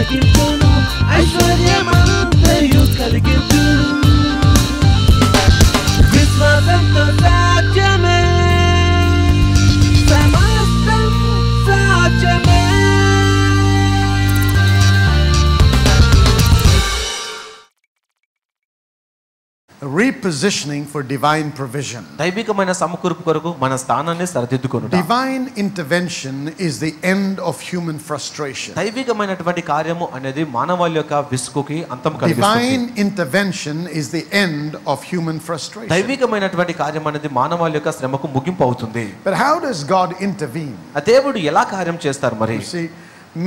తొలగించును ఐశ్వర్యమంతయు కలిగించును విశ్వాసంతో సాధ్యమే సమస్తం సాధ్యమే Repositioning for divine provision. దైవికమైన సమకూర్పు కొరకు మన స్థానాన్ని సరిదిద్దుకొనుట. Divine intervention is the end of human frustration. దైవికమైనటువంటి కార్యము అనేది మానవాళి యొక్క విసుగుకి అంతం కలిగిస్తుంది. Divine intervention is the end of human frustration. దైవికమైనటువంటి కార్యం అనేది మానవాళి యొక్క శ్రమకు ముగింపు అవుతుంది. But how does God intervene? దేవుడు ఎలా కార్యం చేస్తారు మరి? See,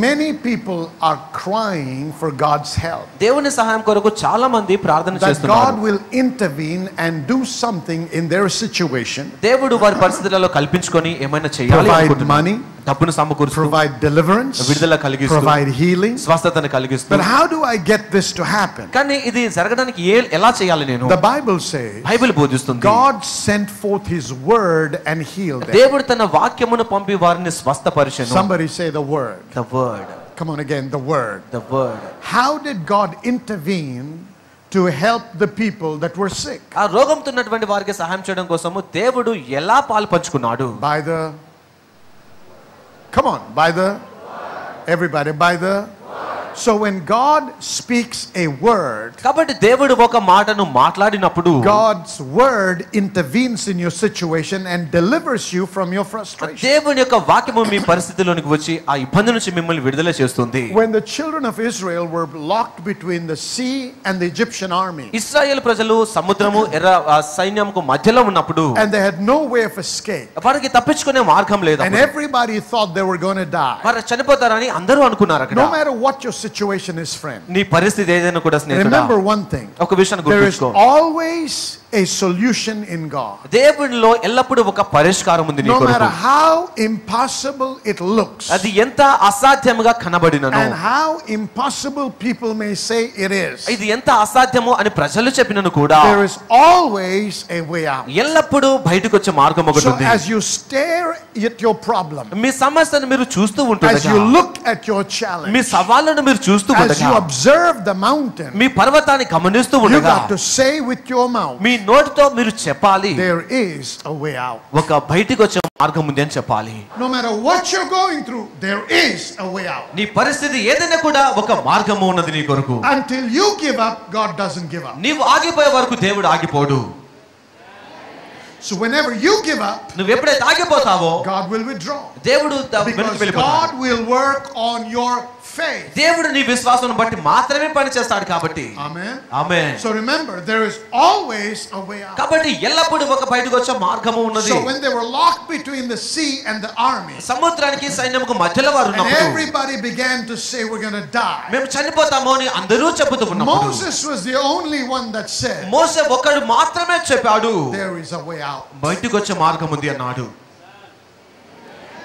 many people are crying for God's help. దేవుని సహాయం కొరకు చాలా మంది ప్రార్థన That చేస్తున్నారు. God will intervene and do something in their situation. దేవుడు వారి పరిస్థితులలో కల్పించుకొని ఏమైనా చేయాలి Provide అనుకుంటున్నారు. money, డబ్బును సమకూరుస్తూ, provide deliverance, విడుదల కలిగిస్తూ, provide healing. స్వస్థతను కలిగిస్తూ. But how do I get this to happen? కానీ ఇది జరగడానికి ఎలా చేయాలి నేను? The Bible says బైబిల్ బోధిస్తుంది. God sent forth His word and healed them. దేవుడు తన వాక్యమును పంపి వారిని స్వస్థపరిచెను. Somebody say the word. The word. Come on again, the word. The word. How did God intervene to help the people that were sick? ఆ రోగంతో ఉన్నటువంటి వారికి సహాయం చేయడం కోసము దేవుడు ఎలా పాలుపంచుకున్నాడు? By the, come on, by the, everybody, by the. So when God speaks a word, కాబట్టి దేవుడు ఒక మాటను మాట్లాడినప్పుడు God's word intervenes in your situation and delivers you from your frustration. దేవుని యొక్క వాక్యము మీ పరిస్థితిలోనికి వచ్చి ఆ ఇబ్బంది నుంచి మిమ్మల్ని విడుదల చేస్తుంది. When the children of Israel were locked between the sea and the Egyptian army, ఇశ్రాయేలు ప్రజలు సముద్రము ఎర్ర సైన్యంకు మధ్యలో ఉన్నప్పుడు and they had no way of escape, వారికి తప్పించుకునే మార్గం లేదు. and everybody thought they were going to die. వారు చనిపోతారని అందరూ అనుకున్నారు అక్కడ. No matter what your situation is, friend, నీ పరిస్థితి ఏదైనా కూడా స్నేహితుడా, remember one thing. ఒక విషయాన్ని There is గుర్తుంచుకో. always a solution in God. దేవునిలో ఎల్లప్పుడూ ఒక పరిష్కారం ఉంది నీ No కొరకు. matter how impossible it looks, అది ఎంత అసాధ్యముగా కనబడినను, and how impossible people may say it is, ఇది ఎంత అసాధ్యము అని ప్రజలు చెప్పినను కూడా there is always a way out. ఎల్లప్పుడూ బయటకు వచ్చే మార్గం ఒకటి So ఉంది. as you stare at your problem, మీ సమస్యను మీరు చూస్తూ as ఉంటుండగా, you look at your me challenge, సవాళ్ళను మీరు చూస్తూ as ఉండగా, you observe the mountain, మీ పర్వతాన్ని గమనిస్తూ you ఉండగా, got to say with your mouth, మీ నోటితో మీరు చెప్పాలి, there is a way out. ఒక బయటికి వచ్చే మార్గం ఉంది అని చెప్పాలి. No matter what you're going through, there is a way out. నీ పరిస్థితి ఏదైనా కూడా ఒక మార్గము ఉన్నది నీ కొరకు. Until you give up, God doesn't give up. నీవు ఆగిపోయే వరకు దేవుడు ఆగిపోడు. So whenever you give up, నువ్వు ఎప్పుడైతే ఆగిపోతావో God will withdraw. దేవుడు వెనక్కి Because వెళ్ళిపోతాడు. God will work on your faith. దేవుడు నీ విశ్వాసం బట్టి మాత్రమే పని చేస్తాడు కాబట్టి. Amen. Amen. So remember, there is always a way out. కాబట్టి ఎల్లప్పుడూ ఒక బయటకు వచ్చే మార్గము ఉన్నది. So when they were locked between the sea and the army, సముద్రానికి సైన్యముకు మధ్యలో వారు and ఉన్నప్పుడు everybody began to say, we're going to die, మేము చనిపోతాము అని అందరూ చెబుతూ ఉన్నప్పుడు Moses was the only one that said, మోసే ఒక్కడు మాత్రమే చెప్పాడు, there is a way out. బయటకు వచ్చే మార్గం ఉంది అన్నాడు.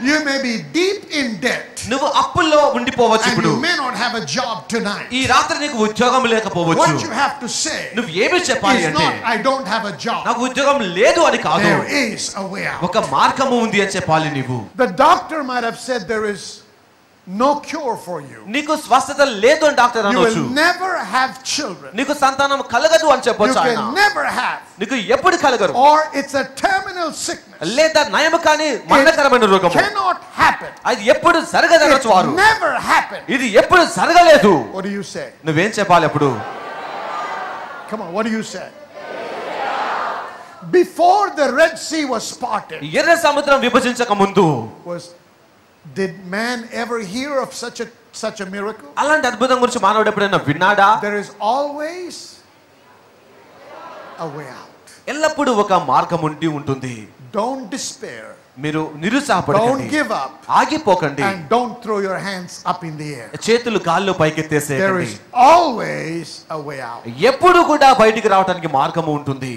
You may be deep in debt, నువ్వు అప్పుల్లో ఉండిపోవచ్చు and ఇప్పుడు. you may not have a job tonight. ఈ రాత్రి నీకు ఉద్యోగం లేకపోవచ్చు. What you have to say నువ్వు ఏమి చెప్పాలి is అంటే, not, I don't have a job. నాకు ఉద్యోగం లేదు అని కాదు, There is a way out. ఒక మార్గము ఉంది అని చెప్పాలి నీవు. The doctor might have said there is no cure for you. నీకు స్వస్థత లేదు అని డాక్టర్ You అనొచ్చు. will never have children. నీకు సంతానం కలగదు అని You చెప్పొచ్చు ఆయన. can never have. నీకు ఎప్పుడు కలగరు, Or it's a terminal sickness. లేదా నయము కాని మరణకరమైన రోగము, Cannot happen. అది ఎప్పుడు జరగదనొచ్చు It వారు. never happened. ఇది ఎప్పుడు జరగలేదు. What do you say? నువ్వేం చెప్పాలి అప్పుడు? Come on, what do you say? Before the Red Sea was parted, ఎర్ర సముద్రం విభజించక ముందు did man ever hear of such a miracle? అలాంటి అద్భుతం గురించి మానవుడు ఎప్పుడైనా విన్నాడా? There is always a way out. ఎల్లప్పుడూ ఒక మార్గం ఉంటుంది. Don't despair. మీరు Don't నిరుత్సాహపడకండి, give up. ఆగిపోకండి, And don't throw your hands up in the air. చేతులు గాల్లో There పైకెత్తేసేయండి. is always a way out. ఎప్పుడు కూడా బయటికి రావడానికి మార్గము ఉంటుంది.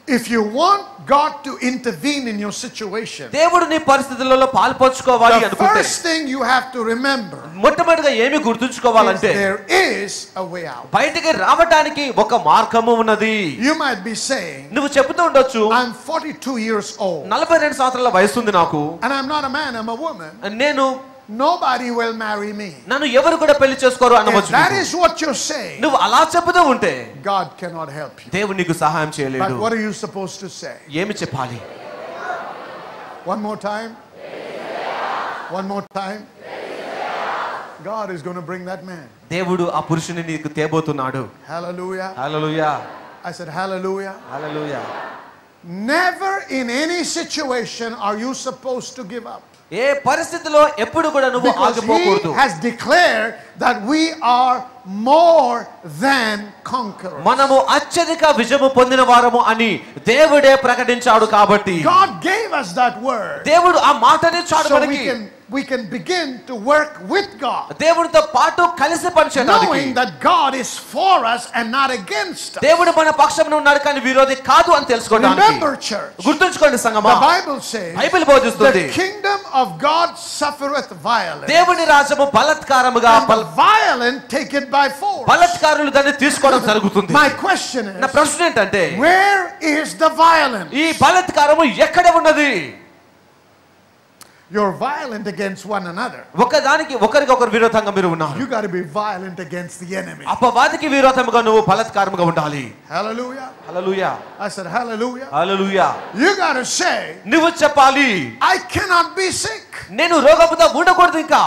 If you want God to intervene in your situation, దేవుడు నీ పరిస్థితులలో పాల్పంచుకోవాలి the అనుకుంటే first thing you have to remember మొట్టమొదటిగా ఏమి is గుర్తుంచుకోవాలంటే, there is a way out. బయటికి రావడానికి ఒక మార్గము ఉన్నది. You might be saying, నువ్వు చెబుతూ ఉండొచ్చు, I'm 42 years old, 42 సంవత్సరాల వయసు ఉంది నాకు, and I'm not a man, I'm a woman. నేను nobody will marry me. నన్ను ఎవరు కూడా పెళ్లి చేసుకోరు If అనవచ్చు. that is what you're saying, నువ్వు అలా చెబుతూ ఉంటే God cannot help you. దేవుడు నీకు సహాయం But చేయలేడు. what are you supposed to say? ఏమి చెప్పాలి? One more time. One more time. God is going to bring that man. దేవుడు ఆ పురుషుని నీకు తేబోతున్నాడు. Hallelujah. Hallelujah, I said hallelujah. Hallelujah. Never in any situation are you supposed to give up. ఏ పరిస్థితిలో ఎప్పుడు కూడా నువ్వు Because ఆగిపోకూడదు. he has declared that we are more than conquerors. మనము అత్యధిక విజయము పొందిన వారము అని దేవుడే ప్రకటించాడు కాబట్టి God gave us that word. దేవుడు ఆ మాటని చాడు So మనకి. we can begin to work with God, దేవుడితో పాటు కలిసి పనిచేయడానికి. knowing that God is for us and not against us. దేవుడు మన పక్షమున ఉన్నాడు కానీ విరోధి కాదు అని తెలుసుకోవడానికి. Remember, church, గుర్తుంచుకోండి సంగమా, the Bible says, బైబిల్ బోధిస్తుంది, the kingdom of God suffereth violence, దేవుని రాజ్యము బలత్కారముగా, and the violent take it by force. బలత్కారులు దాన్ని తీసుకోవడం జరుగుతుంది. My question నా is, ప్రశ్న ఏంటంటే, where is the violence? ఈ బలత్కారము ఎక్కడ ఉన్నది? You're violent against one another. ఒకరికొకరు విరోధంగా మీరు ఉన్నారు. You got to be violent against the enemy. అపవాదికి విరోధముగా నువ్వు బలత్కారముగా ఉండాలి. Hallelujah. Hallelujah, I said hallelujah. Hallelujah. You got to say, నువ్వు చెప్పాలి, I cannot be sick. నేను రోగముతో ఉండకూడదు, ఇంకా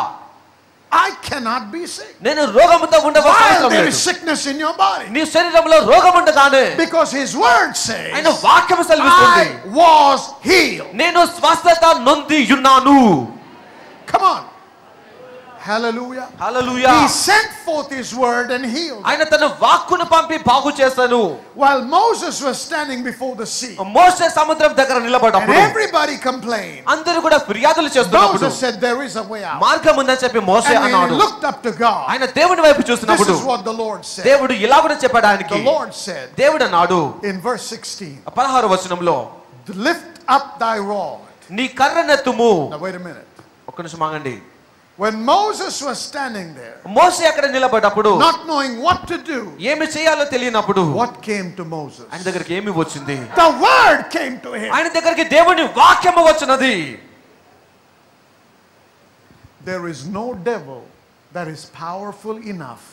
I cannot be sick. నేను రోగముతో While ఉండకూడదు. there is sickness in your body. నీ శరీరంలో రోగం ఉండగానే Because his word says, ఆయన వాక్యము సెలవిస్తుంది, I was healed. నేను స్వస్థత నొంది ఉన్నాను. Come on. Hallelujah. Hallelujah. He sent forth his word and healed. ఆయన తన వాక్కును పంపి బాగు చేశాను. While Moses was standing before the sea, మోషే సముద్రం దగ్గర and నిలబడ్డప్పుడు everybody complained, అందరూ కూడా ఫిర్యాదులు చేస్తున్నప్పుడు Moses said, there is a way out. మార్గం ఉందని చెప్పి మోషే And when అన్నాడు. he looked up to God, ఆయన దేవుని వైపు this చూస్తున్నప్పుడు is what the Lord said. దేవుడు ఇలా కూడా చెప్పాడు ఆయనకి. The Lord said దేవుడు అన్నాడు in verse 16, 16వ వచనంలో, lift up thy rod. నీ కర్రనెత్తుము. Now wait a minute. ఒక్క నిమిషం ఆగండి. When Moses was standing there, మోషే అక్కడ నిలబడ్డప్పుడు not knowing what to do, ఏమి చేయాలో తెలియనప్పుడు what came to Moses? ఆయన దగ్గరికి ఏమి వచ్చింది? The word came to him. ఆయన దగ్గరికి దేవుని వాక్యము వచ్చినది. There is no devil that is powerful enough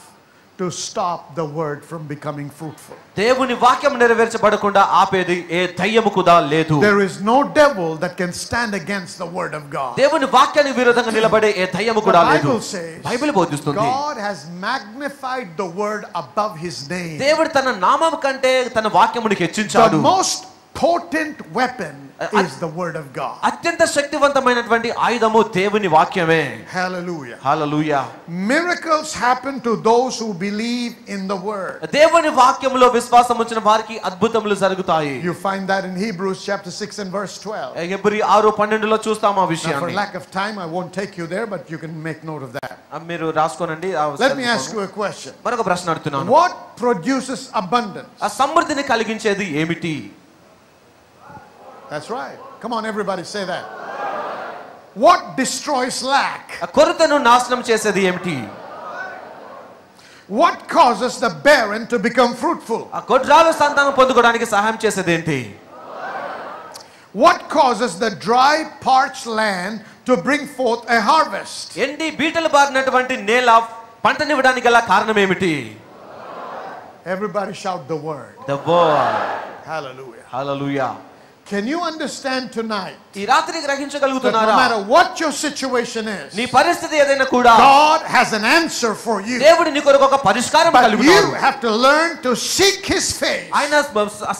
to stop the word from becoming fruitful. దేవుని వాక్యం నెరవేర్చబడకుండా ఆపేది ఏ దయ్యము కూడా లేదు. There is no devil that can stand against the word of God. దేవుని వాక్యానికి విరోధంగా నిలబడే ఏ దయ్యము కూడా The లేదు. Bible says, బైబిల్ బోధిస్తుంది, God has magnified the word above his name. దేవుడు తన నామం కంటే తన వాక్యమునికి The హెచ్చించాడు. most potent weapon is the word of God. అత్యంత శక్తివంతమైనటువంటి ఆయుధము దేవుని వాక్యమే. Hallelujah. Hallelujah. Miracles happen to those who believe in the word. దేవుని వాక్యములో విశ్వాసం ఉంచిన వారికి అద్భుతములు జరుగుతాయి. You find that in Hebrews chapter 6 and verse 12. Hebrew 6:12లో చూస్తాం ఆ Now, for విషయాన్ని. lack of time, I won't take you there, but you can make note of that. మీరు రాసుకోనండి. Let me ask you a question. మరొక ప్రశ్న అడుగుతున్నాను. What produces abundance? ఆ సమృద్ధిని కలిగించేది ఏమిటి? That's right. Come on, everybody, say that. What destroys lack? ఆ కొరతను నాశనం చేసేది ఏమిటి? What causes the barren to become fruitful? ఆ గొడ్రాలు సంతానం పొందుకోవడానికి సహాయం చేసేది ఏంటి? What causes the dry, parched land to bring forth a harvest? ఎండి బీటలు బారినటువంటి నేల పంటనివ్వడానికి గల కారణం ఏమిటి? Everybody shout the word. The word. Hallelujah. Hallelujah. Can you understand tonight ఈ రాత్రి that గ్రహించగలుగుతున్నారా? no matter what your situation is, నీ పరిస్థితి ఏదైనా కూడా God has an answer for you. దేవుడు నీ కొరకు ఒక పరిష్కారం But కలిగి you ఉన్నాడు. have to learn to seek his face. ఆయన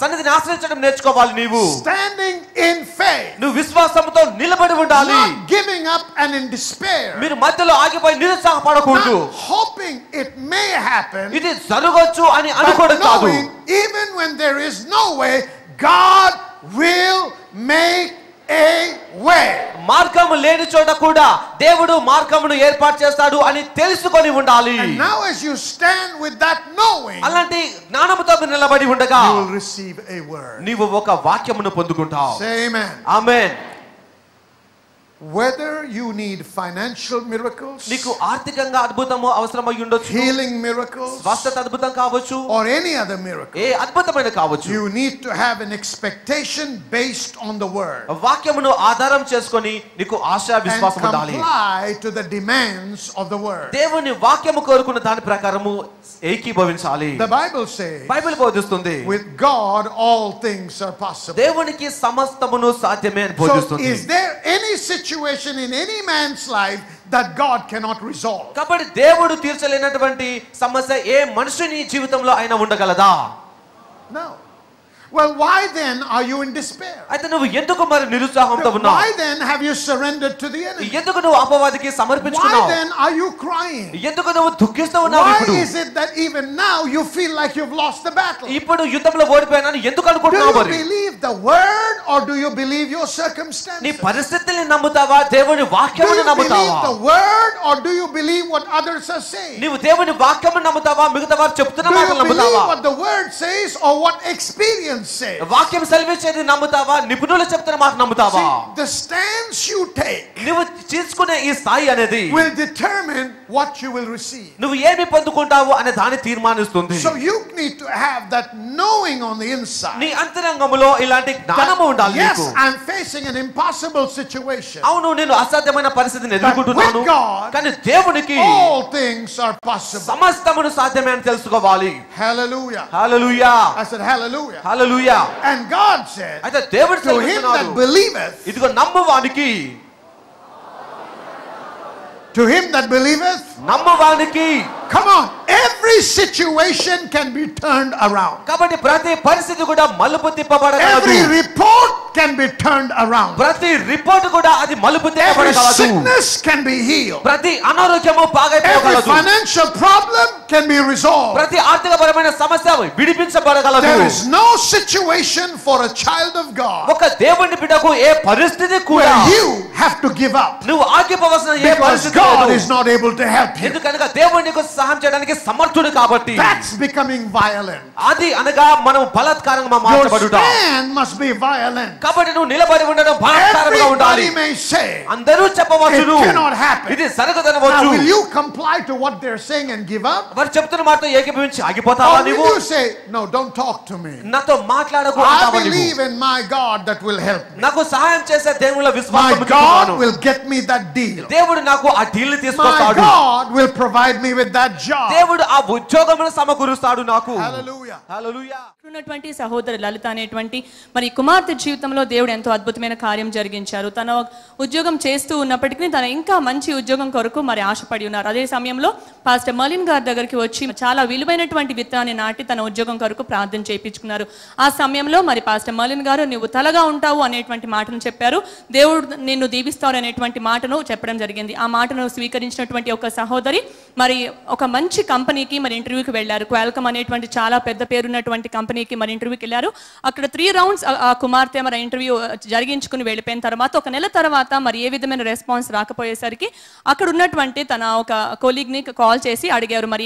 సన్నిధిని ఆశ్రయించడం నేర్చుకోవాలి. నీవు Standing in faith. నువ్వు విశ్వాసంతో నిలబడి ఉండాలి. Not giving up and in despair. మీరు మధ్యలో ఆగిపోయి నిరుత్సాహపడకూడదు. Not hoping it may happen. ఇది జరగవచ్చు అని But అనుకోవడం కాదు. knowing even when there is no way, God will make a way. మార్గము లేని చోట కూడా దేవుడు మార్గమును ఏర్పాటు చేస్తాడు అని తెలుసుకొని ఉండాలి. And now as you stand with that knowing, అలాంటి జ్ఞానముతో మీరు నిలబడి ఉండగా you will receive a word. నీవు ఒక వాక్యమును పొందుకుంటావు. Say amen. Amen. whether you need financial miracles, నీకు ఆర్థికంగా అద్భుతము అవసరమై ఉండొచ్చు, healing miracles, స్వస్థత అద్భుతం కావచ్చు, or any other miracle, ఏ అద్భుతమైన కావచ్చు, you need to have an expectation based on the word వాక్యమును ఆధారం చేసుకొని నీకు ఆశ and విశ్వాసం ఉండాలి. comply to the demands of the word. దేవుని వాక్యము కోరుకున్న దాని ప్రకారము ఏకీభవించాలి. The Bible says, బైబిల్ బోధిస్తుంది with God all things are possible. దేవునికి సమస్తమును సాధ్యమే అని So బోధిస్తుంది. is there any situation in any man's life that God cannot resolve? కాబట్టి దేవుడు తీర్చలేనటువంటి సమస్య ఏ మనుషుని జీవితంలో అయినా ఉండగలదా? No. Well, why then are you in despair? అయితే నువ్వు ఎందుకు మరి నిరుత్సాహంతో ఉన్నావు? Why then have you surrendered to the enemy? ఎందుకు నువ్వు అపవాదికి Why సమర్పించుకున్నావు? then are you crying? ఎందుకు నువ్వు దుఃఖిస్తూ ఉన్నావు Why ఇప్పుడు? is it that even now you feel like you've lost the battle? ఇప్పుడు యుద్ధంలో ఓడిపోయానని ఎందుకు Do అనుకుంటున్నావు you మరి? believe the word or do you believe your నీ circumstances? పరిస్థితుల్ని నమ్ముతావా, దేవుని Do వాక్యమును you believe నమ్ముతావా? the word or do you believe what others are saying? నీవు దేవుని వాక్యమును నమ్ముతావా, మిగతా వారు చెప్తున్న Do you మాటలు believe నమ్ముతావా? what the word says or what experience says? వాక్యం సెలవిచ్చేది నమ్ముతావా, నిపుణులు చెప్తున్న మాట నమ్ముతావా? See, the stance you take నువ్వు తీసుకునే ఈ స్థాయి అనేది will determine what you will receive. నువ్వు ఏమి పొందుకుంటావు అనే దాన్ని తీర్మానిస్తుంది. So you need to have that knowing on the inside. నీ అంతరంగములో ఇలాంటి జ్ఞానము ఉండాలి Yes, నీకు. I'm facing an impossible situation. అవును, నేను అసాధ్యమైన పరిస్థితిని ఎదుర్కొంటున్నాను, with God, కానీ దేవునికి All things are possible. సమస్తమును సాధ్యమే అని తెలుసుకోవాలి. Hallelujah. Hallelujah, I said hallelujah. Hallelujah. And God said, అయితే దేవుడు to him సెలవిస్తున్నాడు, that believeth, ఇదిగో నమ్మువానికి, to him that believeth, నమ్మువానికి. come on, every situation can be turned around. కాబట్టి ప్రతి పరిస్థితి కూడా మలుపు తిప్పబడగలదు. Every report can be turned around. ప్రతి రిపోర్ట్ కూడా అది మలుపు Every తిప్పబడగలదు. sickness can be healed. ప్రతి అనారోగ్యము Every బాగైపోగలదు. financial problem can be resolved. ప్రతి ఆర్థికపరమైన సమస్య విడిపించబడగలదు. There is no situation for a child of God ఒక దేవుని బిడ్డకు ఏ పరిస్థితి కూడా where you have to give up నువ్వు ఆగిపోవలసిన ఏ because పరిస్థితి God లేదు. is not able to help you. ఎందుకనగా దేవుడు నీకు సహాయం చేయడానికి సమర్థుడు కాబట్టి. That's becoming violent. అది అనగా మనం బలాత్కారంగా Your మార్చబడుట. stand must be violent. కాబట్టి నువ్వు నిలబడి ఉండడం బలాత్కారంగా ఉండాలి. Everybody may say, అందరూ చెప్పవచ్చును, It cannot happen. ఇది now జరగదనవచ్చు. will you comply to what they're saying and give up? వారు చెప్తున్న మాటతో ఏకీభవించి ఆగిపోతావా Or నీవు? will you say, no, don't talk to me. నాతో మాట్లాడకు I అంటావా నీవు? believe in my God that will help me. నాకు సహాయం చేసే దేవుళ్ళ My విశ్వాసం God ఉంచుతున్నాను. will get me that deal. దేవుడు నాకు ఆ డీల్ My తీసుకొస్తాడు. God will provide me with that job. దేవుడు ఆ ఉద్యోగమును సమకూరుస్తాడు నాకు. Hallelujah. హల్లెలూయా. ఉన్నటువంటి సహోదరు లలిత అనేటువంటి మరి కుమార్తె జీవితంలో దేవుడు ఎంతో అద్భుతమైన కార్యం జరిగించారు. తన ఉద్యోగం చేస్తూ ఉన్నప్పటికీ తన ఇంకా మంచి ఉద్యోగం కొరకు మరి ఆశపడి ఉన్నారు. అదే సమయంలో పాస్టర్ మలిన్ గారి దగ్గరికి వచ్చి చాలా విలువైనటువంటి విత్తనాన్ని నాటి తన ఉద్యోగం కొరకు ప్రార్థన చేయించుకున్నారు. ఆ సమయంలో మరి పాస్టర్ మలిన్ గారు నువ్వు తలగా ఉంటావు అనేటువంటి మాటను చెప్పారు. దేవుడు నిన్ను దీవిస్తాడు అనేటువంటి మాటను చెప్పడం జరిగింది. ఆ మాటను స్వీకరించినటువంటి ఒక సహోదరి మరి ఒక మంచి కంపెనీకి మరి ఇంటర్వ్యూకి వెళ్ళారు. క్వాల్కమ్ అనేటువంటి చాలా పెద్ద పేరున్నటువంటి కంపెనీకి మరి ఇంటర్వ్యూకి వెళ్ళారు. అక్కడ 3 రౌండ్స్ ఆ కుమార్తె మరి ఇంటర్వ్యూ జరిగించుకుని వెళ్ళిపోయిన తర్వాత ఒక నెల తర్వాత మరి ఏ విధమైన రెస్పాన్స్ రాకపోయేసరికి అక్కడ ఉన్నటువంటి తన ఒక కొలీగ్ని కాల్ చేసి అడిగారు మరి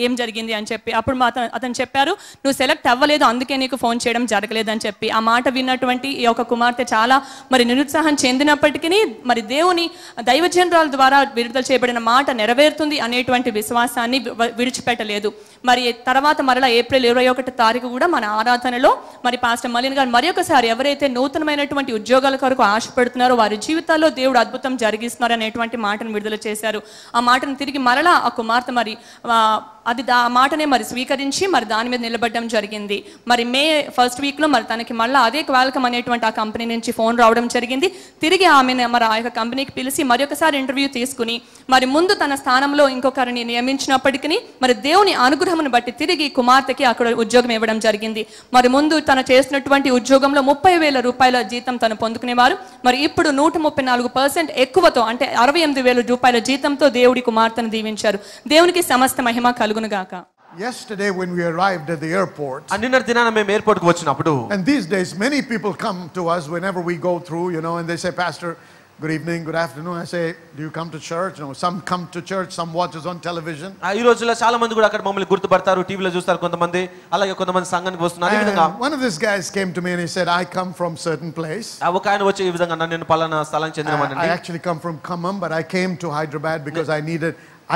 ఏం జరిగింది అని చెప్పి. అప్పుడు అతను చెప్పారు, నువ్వు సెలెక్ట్ అవ్వలేదు, అందుకే నీకు ఫోన్ చేయడం జరగలేదు అని చెప్పి. ఆ మాట విన్నటువంటి ఈ యొక్క కుమార్తె చాలా మరి నిరుత్సాహం చెందినప్పటికీ మరి దేవుని దైవజనరాల ద్వారా విడుదల చేయబడిన మాట నెరవేరుతుంది అనేటువంటి విశ్వాసాన్ని విడిచిపెట్టలేదు. మరి తర్వాత మరలా ఏప్రిల్ 21 తారీఖు కూడా మన ఆరాధనలో మరి పాస్టర్ మలిన్ గారు మరి ఒకసారి ఎవరైతే నూతనమైనటువంటి ఉద్యోగాల కొరకు ఆశపడుతున్నారో వారి జీవితాల్లో దేవుడు అద్భుతం జరిగిస్తున్నారు అనేటువంటి మాటను విడుదల చేశారు. ఆ మాటను తిరిగి మరలా ఆ కుమార్తె మరి ఆ మాటనే మరి స్వీకరించి మరి దాని మీద నిలబడడం జరిగింది. మరి మే 1st వీక్లో మరి తనకి మళ్ళీ అదే క్వాల్కమ్ అనేటువంటి ఆ కంపెనీ నుంచి ఫోన్ రావడం జరిగింది. తిరిగి ఆమెను మరి ఆ యొక్క కంపెనీకి పిలిచి మరి ఒకసారి ఇంటర్వ్యూ తీసుకుని మరి ముందు తన స్థానంలో ఇంకొకరిని నియమించినప్పటికీ మరి దేవుని అనుగ్రహమును బట్టి తిరిగి కుమార్తెకి అక్కడ ఉద్యోగం ఇవ్వడం జరిగింది. మరి ముందు తను చేసినటువంటి ఉద్యోగంలో 30,000 రూపాయల జీతం తను పొందుకునేవారు. మరి ఇప్పుడు 134% ఎక్కువతో అంటే 68,000 రూపాయల జీతంతో దేవుడి కుమార్తెను దీవించారు. దేవునికి సమస్త మహిమ కలుగునుగాక. Yesterday when we arrived at the airport, నిన్నటి దినాన మేము ఎయిర్పోర్ట్ కు వచ్చినప్పుడు, and these days many people come to us whenever we go through, and they say, Pastor, Good evening, good afternoon. I say, do you come to church? No, some come to church, some watches on television. ఈ రోజుల్లో చాలా మంది కూడా అక్కడ మమ్మల్ని గుర్తుపడతారు, టీవీలో చూస్తారు కొంతమంది, అలాగే కొంతమంది సంఘానికి వస్తున్నారు. ఈ విధంగా And one of these guys came to me and he said, I come from certain place. ఒక ఆయన వచ్చి ఈ విధంగా నేను పలానా స్థలానికి చెందినవాడిని. I actually come from Khammam, but I came to Hyderabad because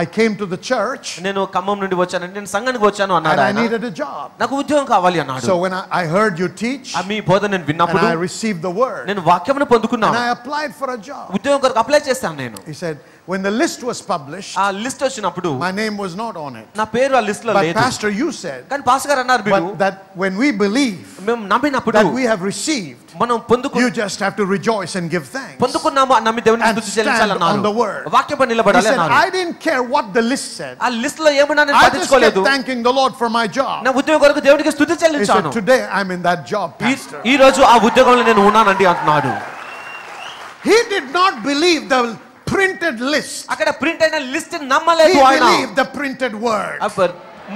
I came to the church. నేను ఖమ్మం నుండి వచ్చాను, నేను సంఘానికి వచ్చాను అన్నాడు. And I needed a job. నాకు ఉద్యోగం కావాలి అన్నాడు. So when I heard you teach, మీ బోధన నేను విన్నప్పుడు and I received the word, నేను వాక్యమును పొందుకున్నాను. and I applied for a job. ఉద్యోగం కొరకు అప్లై చేశాను నేను. He said, when the list was published, ఆ లిస్ట్ వచ్చినప్పుడు my name was not on it. నా పేరు ఆ లిస్ట్ లో But లేదు. Pastor, you said, కానీ పాస్టర్ గారు అన్నారు, మీరు but that when we believe మేము నమ్మినప్పుడు that we have received, మనం you just have to rejoice and give thanks. పొందుకున్నాము అని నమ్మి దేవునికి And స్తుతి stand చెల్లించాలన్నారు. on the word. వాక్యపై He నిలబడాలి said, అన్నారు. I didn't care what the list said. ఆ list లో ఏమన్నా నేను I just kept పట్టించుకోలేదు. thanking the Lord for my job. నా ఉద్యోగం కొరకు దేవునికి స్తుతి He చెల్లించాను. said, today I'm in that job, Pastor. ఈ రోజు ఆ ఉద్యోగంలో నేను ఉన్నానండి అంటున్నాడు. He did not believe the printed list. అక్కడ ప్రింట్ అయిన లిస్ట్ He నమ్మలేదు ఆయన. believed the printed word.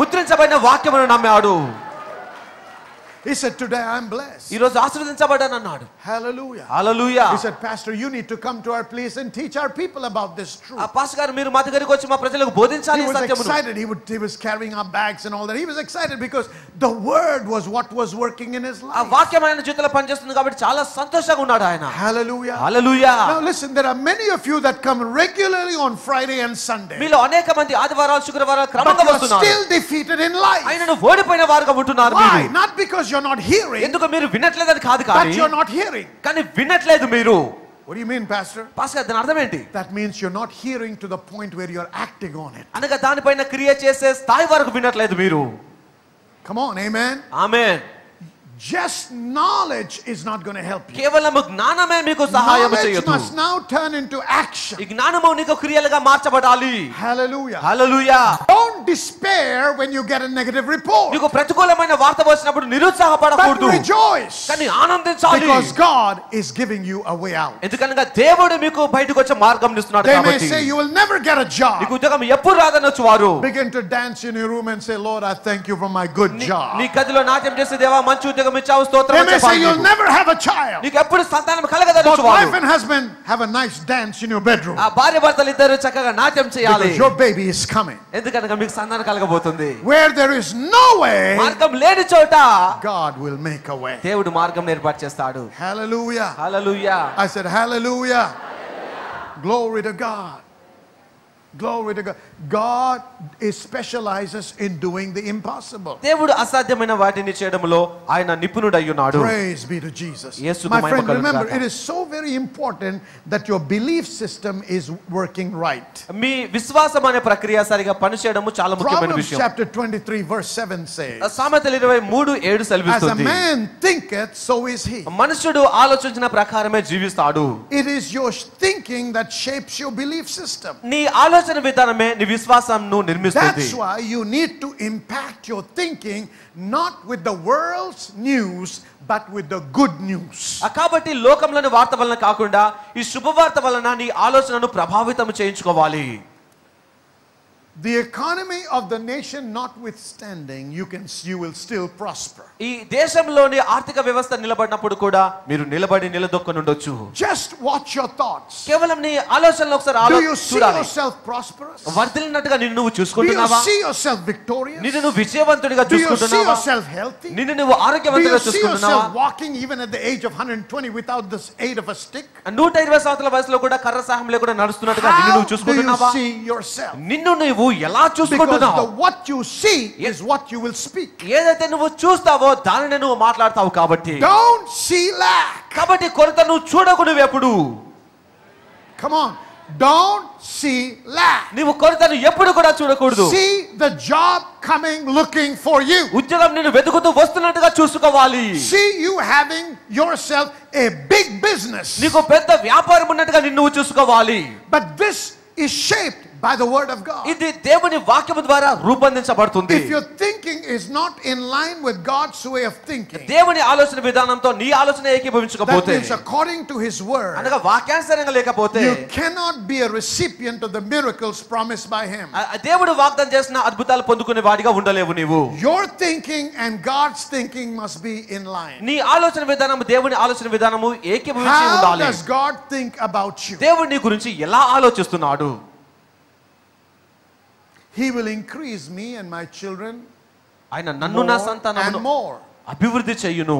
ముద్రించబడిన వాక్యమును నమ్మాడు. He said, today I'm blessed. ఈ రోజు ఆశీర్వదించబడ్డాను అన్నాడు. Hallelujah. Hallelujah. He said, Pastor, you need to come to our place and teach our people about this truth. ఆ pastor గారు మీరు మా దగ్గరికి వచ్చి మా ప్రజలకు బోధించాలి He was సత్యమును. excited. He was carrying our bags and all that. He was excited because the word was what was working in his ఆ life. వాక్యం ఆయన జీవితంలో పనిచేస్తుంది కాబట్టి చాలా సంతోషంగా ఉన్నాడు ఆయన. Hallelujah. Hallelujah. Now listen, there are many of you that come regularly on Friday and Sunday, మీలో అనేక మంది ఆదివారాలు శుక్రవారాలు but క్రమంగా you are వస్తున్నారు. still defeated in life. ఆయనను ఓడిపోయిన వారుగా ఉంటున్నారు Why? మీరు. Not because you're not hearing, ఎందుకు మీరు వినట్లేదని కాదు but కానీ you're not hearing. కానీ వినట్లేదు మీరు. What do you mean, Pastor? Pastor గారు దాని అర్థం ఏంటి? That means you're not hearing to the point where you're acting on it. అనగా దానిపైన క్రియ చేసే స్థాయి వరకు వినట్లేదు మీరు. Come on, amen. Amen. Just knowledge is not going to help you. కేవలము జ్ఞానమే మీకు సహాయం Knowledge చేయదు. must now turn into action. ఈ జ్ఞానము నీకు క్రియలుగా మార్చబడాలి. Hallelujah. Hallelujah. Don't despair when you get a negative report, నీకు ప్రతికూలమైన వార్త వచ్చినప్పుడు but నిరుత్సాహపడకూడదు. rejoice కానీ ఆనందించాలి. because God is giving you a way out. ఎందుకనగా దేవుడు మీకు బయటకు వచ్చే మార్గం ఇస్తున్నాడు They may కాబట్టి. say you will never get a job. నీకు ఉద్యోగం ఎప్పుడు రాదనొచ్చు వారు. Begin to dance in your room and say, Lord, I thank you for my good job. నీ గదిలో నాట్యం చేసే దేవా మంచి ఉద్యోగం ఇచ్చావు స్తోత్రం They అని may say చెప్పాలి you'll నీకు. never have a child. నీకు ఎప్పుడు సంతానం Both కలగదనొచ్చు wife వారు. and husband have a nice dance in your bedroom ఆ భార్య భర్తలు ఇద్దరు చక్కగా నాట్యం చేయాలి. because your baby is coming. ఎందుకనగా మీకు సంతానం కలగబోతుంది. Where there is no way, మార్గం లేని చోట God will make a way. దేవుడు మార్గం ఏర్పాటు చేస్తాడు. Hallelujah. Hallelujah. I said, hallelujah. Glory to God. Glory to God. God specializes in doing the impossible. దేవుడు అసాధ్యమైన వాటిని చేయడంలో ఆయన నిపుణుడై ఉన్నాడు. Praise be to Jesus. యేసుకు My మహిమ friend, కలుగును remember, గాక. it is so very important that your belief system is working right. మీ విశ్వాసం అనే ప్రక్రియ సరిగా పనిచేయడము చాలా ముఖ్యమైన Proverbs విషయం. chapter 23 verse 7 says, సామెతలు 23:7 as a సెలవిస్తుంది. man thinketh, so is he. మనుషుడు ఆలోచించిన ప్రకారమే జీవిస్తాడు. It is your thinking that shapes your belief system. నీ ఆలోచన విధానమే నీ విశ్వాసంను నిర్మిస్తుంది. That's why you need to impact your thinking not with the world's news but with the good news. కాబట్టి లోకంలోని వార్త వలన కాకుండా ఈ శుభవార్త వలన నీ ఆలోచనను ప్రభావితం చేయించుకోవాలి. The economy of the nation notwithstanding, you will still prosper. ఈ దేశంలోని ఆర్థిక వ్యవస్థ నిలబడినప్పుడు కూడా మీరు నిలబడి నిలదొక్కుని ఉండొచ్చు. Just watch your thoughts. కేవలం నీ ఆలోచనలు ఒకసారి Do you see చూడాలి. yourself prosperous? వర్ధిల్లినట్టుగా నిన్ను నువ్వు Do you చూసుకుంటున్నావా? see yourself victorious? నిన్ను నువ్వు విజయవంతుడిగా Do you see చూసుకుంటున్నావా? yourself healthy? నిన్ను నువ్వు Do you ఆరోగ్యవంతుడిగా see చూసుకుంటున్నావా? yourself walking even at the age of 120 without the aid of a stick? 120 సంవత్సరాల వయసులో కూడా కర్ర సహాయం లేకుండా నడుస్తున్నట్టుగా నిన్ను How నువ్వు do you చూసుకుంటున్నావా? see yourself? నిన్ను నువ్వు ఎలా Because చూసుకుంటున్నావు? what you see is what you will speak. ఏదైతే నువ్వు చూస్తావో దానిని నువ్వు మాట్లాడతావు కాబట్టి. Don't see lack. కాబట్టి కొరత నువ్వు చూడకు నువ్వెప్పుడు. Come on. Don't see lack. నువ్వు కొరతను ఎప్పుడు కూడా చూడకూడదు. See the job coming looking for you. ఉద్యోగం నిన్ను వెతుకుతూ వస్తున్నట్టుగా చూసుకోవాలి. See you having yourself a big business. నీకు పెద్ద వ్యాపారం ఉన్నట్టుగా నిన్ను నువ్వు చూసుకోవాలి. But this is shaped by the word of God. ఇది దేవుని వాక్యము ద్వారా రూపొందించబడుతుంది. If your thinking is not in line with God's way of thinking, దేవుని ఆలోచన విధానంతో నీ ఆలోచన that ఏకీభవించకపోతే, means according to his word, అనగా వాక్యానుసారంగా లేకపోతే, you cannot be a recipient of the miracles promised by him. దేవుడు వాగ్దానం చేసిన అద్భుతాలు పొందుకునే వాడిగా ఉండలేవు నీవు. Your thinking and God's thinking must be in line. నీ ఆలోచన విధానం దేవుని ఆలోచన విధానము ఏకీభవించి How ఉండాలి. does God think about you? దేవుడు నీ గురించి ఎలా ఆలోచిస్తున్నాడు? He will increase me and my children ఆయన నన్ను నా more and సంతానమును more. అభివృద్ధి చేయును.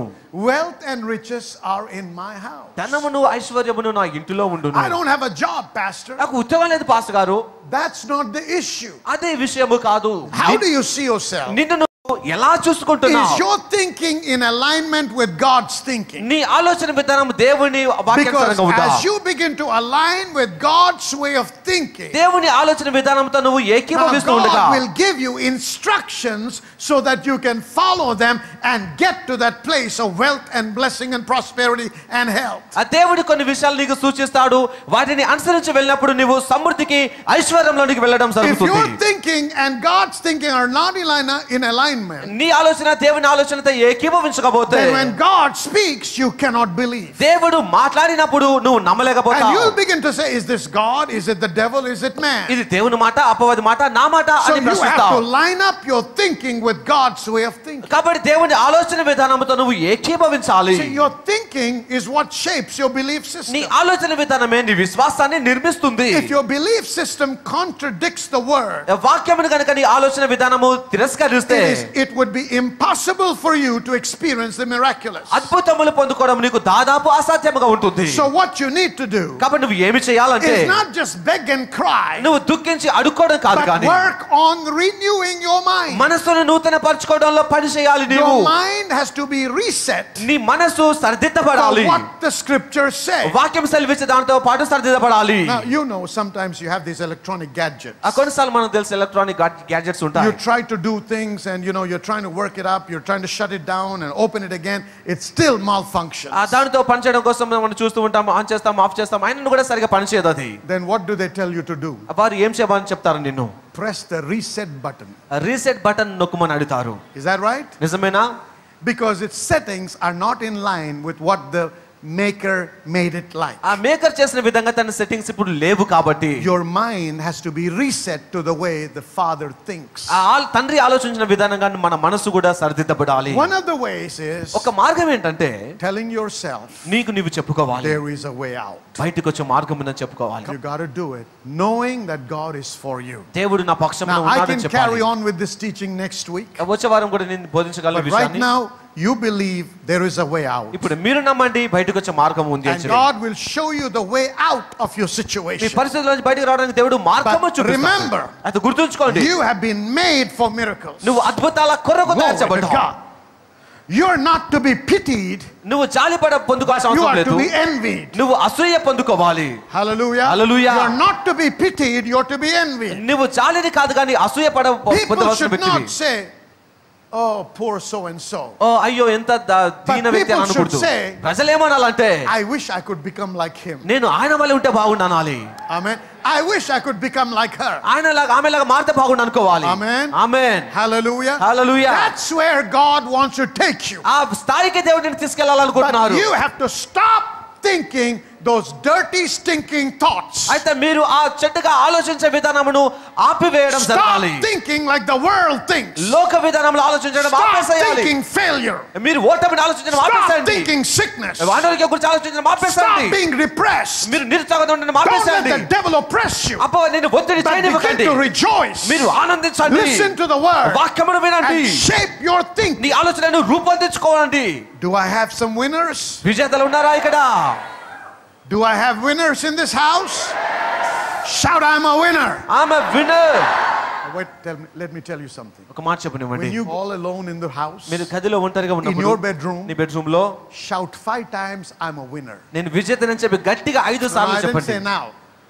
Wealth and riches are in my house. ధనమును ఐశ్వర్యమును నా ఇంటిలో ఉండును. I don't have a job, pastor. నాకు ఉద్యోగం లేదు పాస్టర్ గారు. That's not the issue. అదే విషయము కాదు. How do you see yourself? నిన్ను ఎలా చూసుకుంటున్నావు? Is your thinking in alignment with God's thinking? నీ ఆలోచన విధానం దేవుని Because వాక్యానుసారంగా ఉందా? as you begin to align with God's way of thinking, దేవుని ఆలోచన విధానంతో నువ్వు now ఏకీభవిస్తూ ఉండగా God will give you instructions so that you can follow them and get to that place of wealth and blessing and prosperity and health. ఆ దేవుడు కొన్ని విషయాలు నీకు సూచిస్తాడు. వాటిని అనుసరించి వెళ్ళినప్పుడు నీవు సమృద్ధికి ఐశ్వర్యంలోనికి వెళ్ళడం If జరుగుతుంది. your thinking and God's thinking are not in alignment, నీ ఆలోచన దేవుని ఆలోచనతో ఏకీభవించకపోతే, then when God speaks, you cannot believe. దేవుడు మాట్లాడినప్పుడు నువ్వు And నమ్మలేకపోతావు. you'll begin to say, is this God? Is it the devil? Is it man? ఇది దేవుని మాట, అపవాది మాట, నా మాట So అని you have to ప్రశ్నిస్తావు. line up your thinking with God's way of thinking. కాబట్టి దేవుని ఆలోచన విధానంతో నువ్వు ఏకీభవించాలి. See, your thinking is what shapes your belief నీ system. ఆలోచన విధానమే నీ విశ్వాసాన్ని నిర్మిస్తుంది. If your belief system contradicts the word, వాక్యమును కనుక నీ ఆలోచన విధానము తిరస్కరిస్తే, it would be impossible for you to experience the miraculous. అద్భుతములు పొందుకోవడం నీకు దాదాపు అసాధ్యముగా ఉంటుంది. So what you need to do కాబట్టి నువ్వు ఏమి చేయాలంటే, is not just beg and cry, నువ్వు దుఃఖించి అడుక్కోవడం కాదు, but కానీ work on renewing your mind. మనసును నూతన పరచుకోవడంలో పని చేయాలి. నీవు Your mind has to be reset నీ మనసు for సరిదిద్దపడాలి. what the scriptures say. వాక్యం సెలవిచ్చే దాంతో పాటు సరిదిద్దపడాలి. Now, you know, sometimes you have these electronic gadgets. కొన్నిసార్లు మనకు తెలుసు ఎలక్ట్రానిక్ గ్యాడ్జెట్స్ ఉంటాయి. You try to do things and you're trying to work it up, you're trying to shut it down and open it again, it still malfunctions. దానితో పని చేయడం కోసం మనం చూస్తూ ఉంటాం, ఆన్ చేస్తాం, ఆఫ్ చేస్తాం, అయినా కూడా సరిగా పని చేయదు అది. Then what do they tell you to do? వారు ఏం చేయమని చెప్తారు నిన్ను? Press the reset button. Reset button నొక్కమని అడుగుతారు. Is that right? నిజమేనా? Because its settings are not in line with what the maker made it like. ఆ maker చేసిన విధంగా తన సెట్టింగ్స్ ఇప్పుడు లేవు కాబట్టి Your mind has to be reset to the way the Father thinks. తండ్రి ఆలోచించిన విధానంగా మన మనసు కూడా సరిదిద్దబడాలి. One of the ways is ఒక మార్గం ఏంటంటే, telling yourself నీకు నీవు చెప్పుకోవాలి, there is a way out. బయటకు వచ్చే మార్గం ఉందని చెప్పుకోవాలి. You got to do it knowing that God is for you. దేవుడు నా పక్షంలో Now I ఉన్నాడని can చెప్పాలి. carry on with this teaching next week. వచ్చే వారం కూడా నేను బోధించగలను But right విషయాన్ని. now you believe there is a way out. ఇప్పుడు మీరు నమ్మండి, బయటకు వచ్చే మార్గం ఉంది అని And చెప్పి. God will show you the way out of your me situation. పరిస్థితుల నుంచి బయటకు రావడానికి దేవుడు మార్గము But చూపిస్తాడు. remember, అది గుర్తుంచుకోండి, you have been made for miracles. నువ్వు అద్భుతాల కొరకు Glory తయారు to చేయబడ్డావు. God. You're not to be pitied, నువ్వు జాలిపడ పొందుకోవాల్సిన you అవసరం are లేదు, to be envied. నువ్వు అసూయ పొందుకోవాలి. Hallelujah. Hallelujah. You're not to be pitied, you're to be envied. నువ్వు జాలిని కాదు కానీ అసూయ People పొందవలసిన should వ్యక్తివి. not say, oh, poor so and so. ఓ అయ్యో ఎంత దీన వ్యక్తి అని people should అనకూడదు. say, ప్రజలు ఏమనాలంటే, I wish I could become like him. నేను ఆయన వల్ల ఉంటే బాగుండు అనాలి. Amen. I wish I could become like her. ఆయనలాగా ఆమెలాగా మారితే బాగుండు అనుకోవాలి. Amen. Amen. Hallelujah. Hallelujah. That's where God wants to take you. ఆ స్థాయికి దేవుడు నిన్ను తీసుకెళ్లాలనుకుంటున్నారు. But you have to stop thinking those dirty, stinking thoughts. అయితే మీరు ఆ చెడ్డగా ఆలోచించే విధానమును ఆపివేయడం Stop జరగాలి. thinking like the world thinks. లోక విధానంలో ఆలోచించడం Stop ఆపేసేయాలి. thinking failure. మీరు ఓటమిని ఆలోచించడం Stop ఆపేసేయండి. thinking sickness. అనారోగ్యం గురించి ఆలోచించడం Stop ఆపేసేయండి. being depressed. మీరు నిరుత్సాహంగా ఉండడం Don't let ఆపేసేయండి. the devil oppress you. అపో నిన్ను ఒత్తిడి But చేయనివ్వకండి. begin to rejoice. మీరు ఆనందించండి. Listen to the word వాక్యమును వినండి. and shape your thinking. నీ ఆలోచనను రూపొందించుకోండి. Do I have some winners? విజేతలు ఉన్నారా ఇక్కడ? Do I have winners in this house? Shout, I'm a winner. I'm a winner. Wait, let me tell you something. ఒక మాట చెప్పనివ్వండి. When you all alone in the house, మీరు గదిలో ఒంటరిగా in ఉన్నప్పుడు your bedroom, నీ బెడ్రూమ్ లో shout 5 times, I'm a winner. నేను విజేతనని చెప్పి గట్టిగా 5 No, సార్లు I didn't చెప్పండి. say now.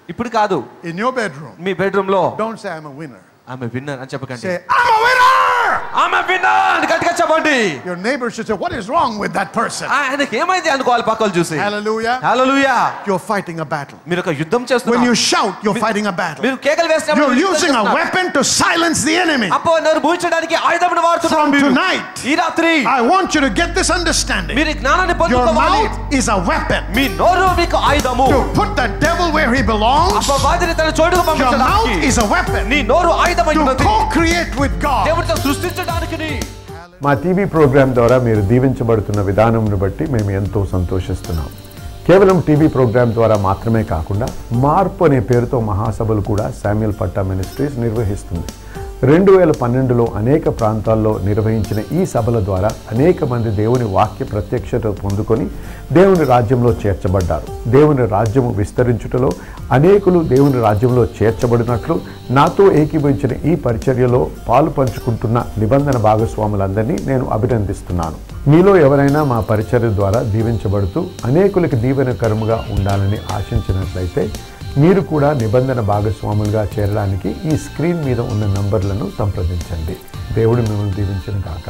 ఇప్పుడు కాదు, In your bedroom, me bedroom లో don't say I'm a winner. ఆమె విన్నర్ అని చెప్పకండి. Say, I'm a winner! ఆమె విన్నా అని గట్టిగా చెప్పండి. Your neighbor should say, what is wrong with that person? ఆయనకి ఏమైంది అనుకోవాలి పక్కలు చూసి. Hallelujah. Hallelujah. You're fighting a battle. మీరు ఒక యుద్ధం When చేస్తున్నారు. you shout, you're fighting a battle. మీరు కేకలు వేసినప్పుడు You're మీరు యుద్ధం using a చేస్తున్నారు. weapon to silence the enemy. అపవాదిని భూయించడానికి ఆయుధమును వాడుతున్నారు From మీరు. tonight, ఈ రాత్రి I want you to get this understanding. మీరు జ్ఞానాన్ని Your పొందుకోవాలి. mouth is a weapon మీ నోరు మీకు ఆయుధము. to put the devil where he belongs. అపవాదిని తన చోటుకు Your mouth పంపించడానికి is a weapon నీ నోరు ఆయుధమై to ఉన్నది. co-create with God. దేవుడితో సృష్టించడానికి. మా టీవీ ప్రోగ్రాం ద్వారా మీరు దీవించబడుతున్న విధానంను బట్టి మేము ఎంతో సంతోషిస్తున్నాం. కేవలం టీవీ ప్రోగ్రాం ద్వారా మాత్రమే కాకుండా మార్పు అనే పేరుతో మహాసభలు కూడా శామ్యూల్ పట్టా మినిస్ట్రీస్ నిర్వహిస్తుంది. 2012లో అనేక ప్రాంతాల్లో నిర్వహించిన ఈ సభల ద్వారా అనేక మంది దేవుని వాక్య ప్రత్యక్షత పొందుకొని దేవుని రాజ్యంలో చేర్చబడ్డారు. దేవుని రాజ్యము విస్తరించుటలో అనేకులు దేవుని రాజ్యంలో చేర్చబడినట్లు నాతో ఏకీభవించిన ఈ పరిచర్యలో పాలు పంచుకుంటున్న నిబంధన భాగస్వాములందరినీ నేను అభినందిస్తున్నాను. మీలో ఎవరైనా మా పరిచర్య ద్వారా దీవించబడుతూ అనేకులకు దీవెనకరముగా ఉండాలని ఆశించినట్లయితే మీరు కూడా నిబంధన భాగస్వాములుగా చేరడానికి ఈ స్క్రీన్ మీద ఉన్న నంబర్లను సంప్రదించండి. దేవుడు మిమ్మల్ని దీవించును గాక.